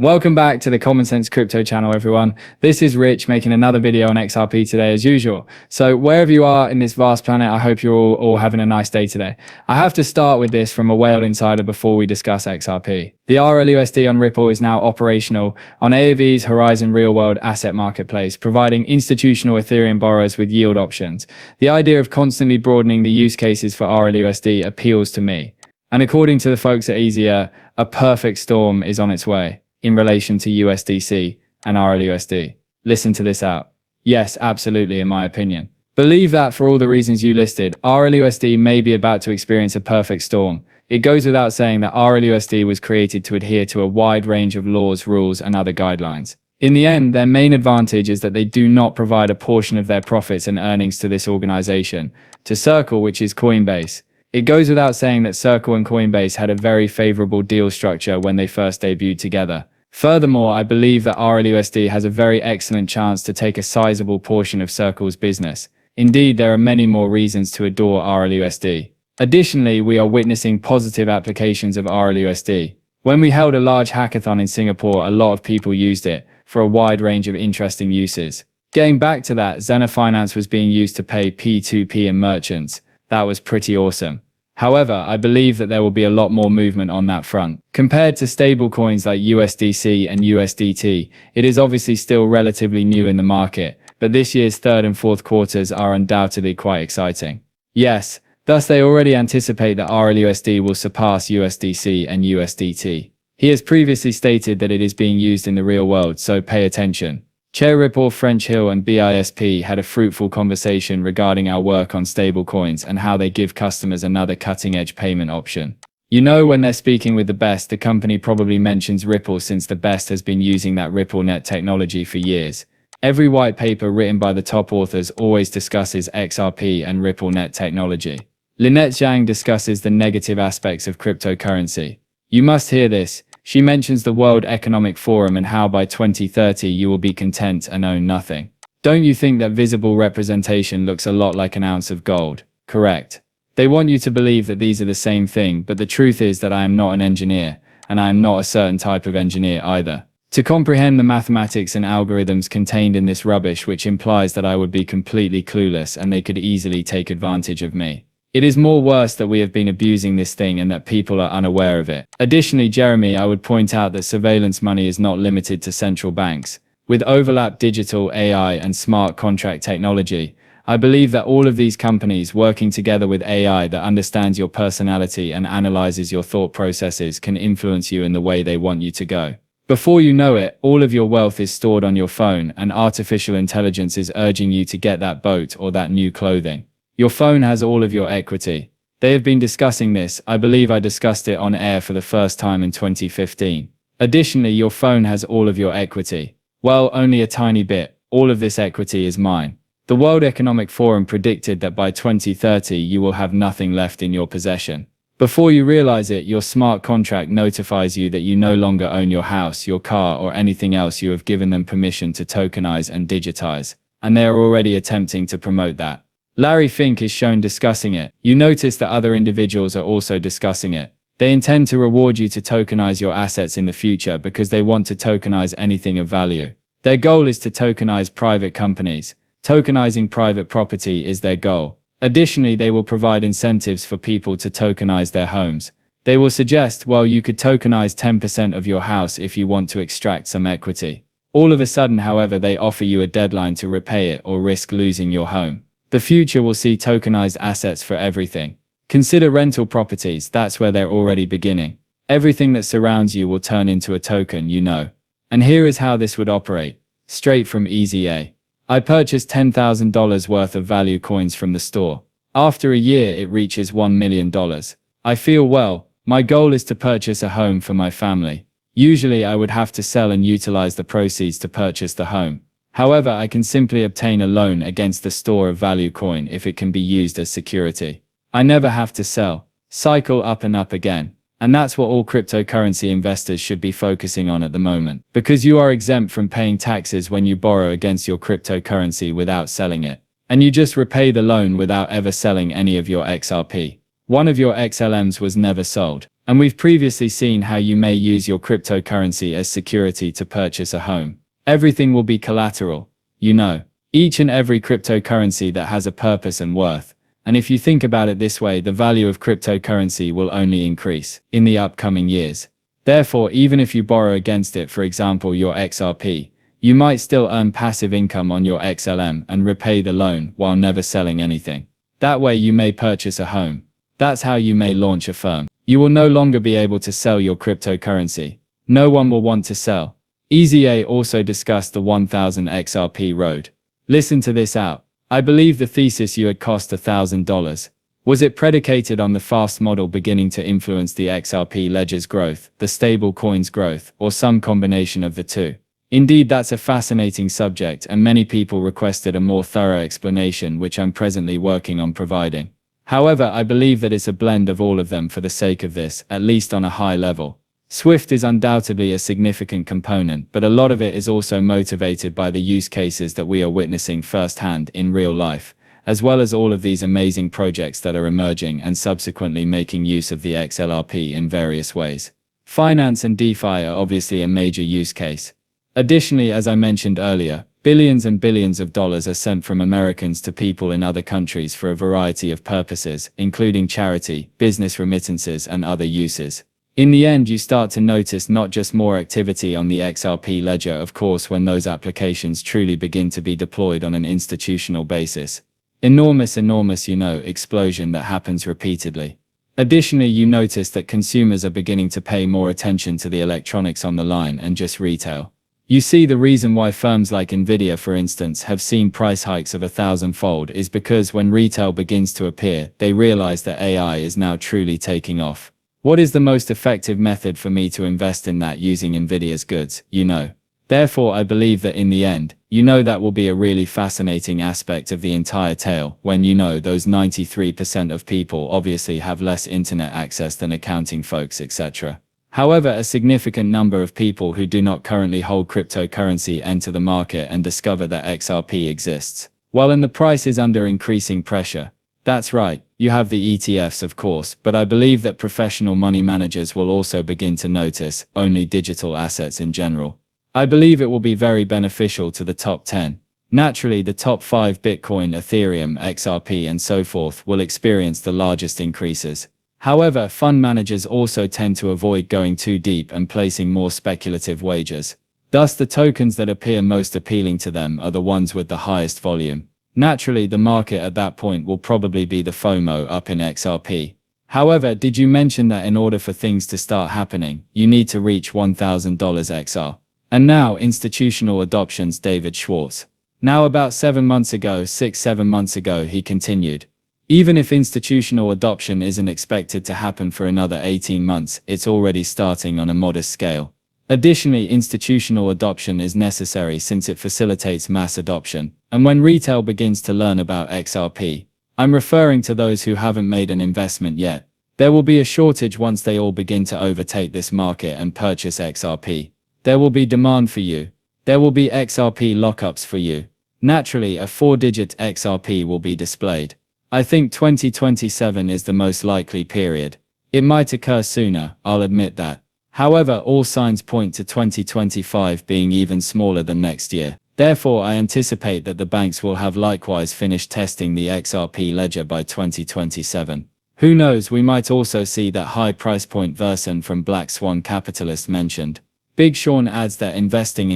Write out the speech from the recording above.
Welcome back to the Common Sense Crypto channel, everyone. This is Rich making another video on XRP today as usual. So wherever you are in this vast planet, I hope you're all having a nice day today. I have to start with this from a whale insider before we discuss XRP. The Rlusd on Ripple is now operational on AOV's Horizon real-world asset marketplace, providing institutional Ethereum borrowers with yield options. The idea of constantly broadening the use cases for Rlusd appeals to me. And according to the folks at Easier, a perfect storm is on its way in relation to USDC and Rlusd. Listen to this out. Yes, absolutely, in my opinion. Believe that for all the reasons you listed, Rlusd may be about to experience a perfect storm. It goes without saying that Rlusd was created to adhere to a wide range of laws, rules, and other guidelines. In the end, their main advantage is that they do not provide a portion of their profits and earnings to this organization, to Circle, which is Coinbase. It goes without saying that Circle and Coinbase had a very favorable deal structure when they first debuted together. Furthermore, I believe that Rlusd has a very excellent chance to take a sizable portion of Circle's business. Indeed, there are many more reasons to adore Rlusd. Additionally, we are witnessing positive applications of Rlusd. When we held a large hackathon in Singapore, a lot of people used it for a wide range of interesting uses. Getting back to that, Zena Finance was being used to pay P2P and merchants. That was pretty awesome. However, I believe that there will be a lot more movement on that front. Compared to stablecoins like USDC and USDT, it is obviously still relatively new in the market, but this year's third and fourth quarters are undoubtedly quite exciting. Yes, thus they already anticipate that Rlusd will surpass USDC and USDT. He has previously stated that it is being used in the real world, so pay attention. Ripple, French Hill, and BISP had a fruitful conversation regarding our work on stablecoins and how they give customers another cutting-edge payment option. You know, when they're speaking with the best, the company probably mentions Ripple since the best has been using that RippleNet technology for years. Every white paper written by the top authors always discusses XRP and RippleNet technology. Lynette Zhang discusses the negative aspects of cryptocurrency. You must hear this. She mentions the World Economic Forum and how by 2030 you will be content and own nothing. Don't you think that visible representation looks a lot like an ounce of gold? Correct. They want you to believe that these are the same thing, but the truth is that I am not an engineer, and I am not a certain type of engineer either. To comprehend the mathematics and algorithms contained in this rubbish, which implies that I would be completely clueless and they could easily take advantage of me. It is more worse that we have been abusing this thing and that people are unaware of it. Additionally, Jeremy, I would point out that surveillance money is not limited to central banks. With overlap digital, AI, and smart contract technology, I believe that all of these companies working together with AI that understands your personality and analyzes your thought processes can influence you in the way they want you to go. Before you know it, all of your wealth is stored on your phone and artificial intelligence is urging you to get that boat or that new clothing. Your phone has all of your equity. They have been discussing this. I believe I discussed it on air for the first time in 2015. Additionally, your phone has all of your equity. Well, only a tiny bit. All of this equity is mine. The World Economic Forum predicted that by 2030 you will have nothing left in your possession. Before you realize it, your smart contract notifies you that you no longer own your house, your car, or anything else you have given them permission to tokenize and digitize. And they are already attempting to promote that. Larry Fink is shown discussing it. You notice that other individuals are also discussing it. They intend to reward you to tokenize your assets in the future because they want to tokenize anything of value. Their goal is to tokenize private companies. Tokenizing private property is their goal. Additionally, they will provide incentives for people to tokenize their homes. They will suggest, well, you could tokenize 10% of your house if you want to extract some equity. All of a sudden, however, they offer you a deadline to repay it or risk losing your home. The future will see tokenized assets for everything. Consider rental properties, that's where they're already beginning. Everything that surrounds you will turn into a token, you know. And here is how this would operate. Straight from EZA. I purchased $10,000 worth of value coins from the store. After a year it reaches $1 million. I feel well, my goal is to purchase a home for my family. Usually I would have to sell and utilize the proceeds to purchase the home. However, I can simply obtain a loan against the store of value coin if it can be used as security. I never have to sell. Cycle up and up again. And that's what all cryptocurrency investors should be focusing on at the moment. Because you are exempt from paying taxes when you borrow against your cryptocurrency without selling it. And you just repay the loan without ever selling any of your XRP. One of your XLMs was never sold. And we've previously seen how you may use your cryptocurrency as security to purchase a home. Everything will be collateral, you know. Each and every cryptocurrency that has a purpose and worth. And if you think about it this way, the value of cryptocurrency will only increase in the upcoming years. Therefore, even if you borrow against it, for example, your XRP, you might still earn passive income on your XLM and repay the loan while never selling anything. That way you may purchase a home. That's how you may launch a firm. You will no longer be able to sell your cryptocurrency. No one will want to sell. EZA also discussed the 1000 XRP road. Listen to this out. I believe the thesis you had cost $1,000. Was it predicated on the fast model beginning to influence the XRP ledger's growth, the stable coin's growth, or some combination of the two? Indeed, that's a fascinating subject, and many people requested a more thorough explanation, which I'm presently working on providing. However, I believe that it's a blend of all of them for the sake of this, at least on a high level. Swift is undoubtedly a significant component, but a lot of it is also motivated by the use cases that we are witnessing firsthand in real life, as well as all of these amazing projects that are emerging and subsequently making use of the XRP in various ways. Finance and DeFi are obviously a major use case. Additionally, as I mentioned earlier, billions and billions of dollars are sent from Americans to people in other countries for a variety of purposes, including charity, business remittances, and other uses. In the end, you start to notice not just more activity on the XRP ledger, of course, when those applications truly begin to be deployed on an institutional basis. Enormous, explosion that happens repeatedly. Additionally, you notice that consumers are beginning to pay more attention to the electronics on the line and just retail. You see, the reason why firms like Nvidia, for instance, have seen price hikes of 1,000-fold is because when retail begins to appear, they realize that AI is now truly taking off. What is the most effective method for me to invest in that using Nvidia's goods, you know? Therefore, I believe that in the end, that will be a really fascinating aspect of the entire tale, when those 93% of people obviously have less internet access than accounting folks, etc. However, a significant number of people who do not currently hold cryptocurrency enter the market and discover that XRP exists. While the price is under increasing pressure. That's right, you have the ETFs of course, but I believe that professional money managers will also begin to notice only digital assets in general. I believe it will be very beneficial to the top 10. Naturally, the top 5 Bitcoin, Ethereum, XRP and so forth will experience the largest increases. However, fund managers also tend to avoid going too deep and placing more speculative wagers. Thus, the tokens that appear most appealing to them are the ones with the highest volume. Naturally, the market at that point will probably be the FOMO up in XRP. However, did you mention that in order for things to start happening, you need to reach $1,000 XR? And now, institutional adoptions. David Schwartz. Now about 7 months ago, 6-7 months ago, he continued. Even if institutional adoption isn't expected to happen for another 18 months, it's already starting on a modest scale. Additionally, institutional adoption is necessary since it facilitates mass adoption. And when retail begins to learn about XRP, I'm referring to those who haven't made an investment yet. There will be a shortage once they all begin to overtake this market and purchase XRP. There will be demand for you. There will be XRP lockups for you. Naturally, a 4-digit XRP will be displayed. I think 2027 is the most likely period. It might occur sooner, I'll admit that. However, all signs point to 2025 being even smaller than next year. Therefore, I anticipate that the banks will have likewise finished testing the XRP ledger by 2027. Who knows, we might also see that high price point version from Black Swan Capitalist mentioned. Big Sean adds that investing in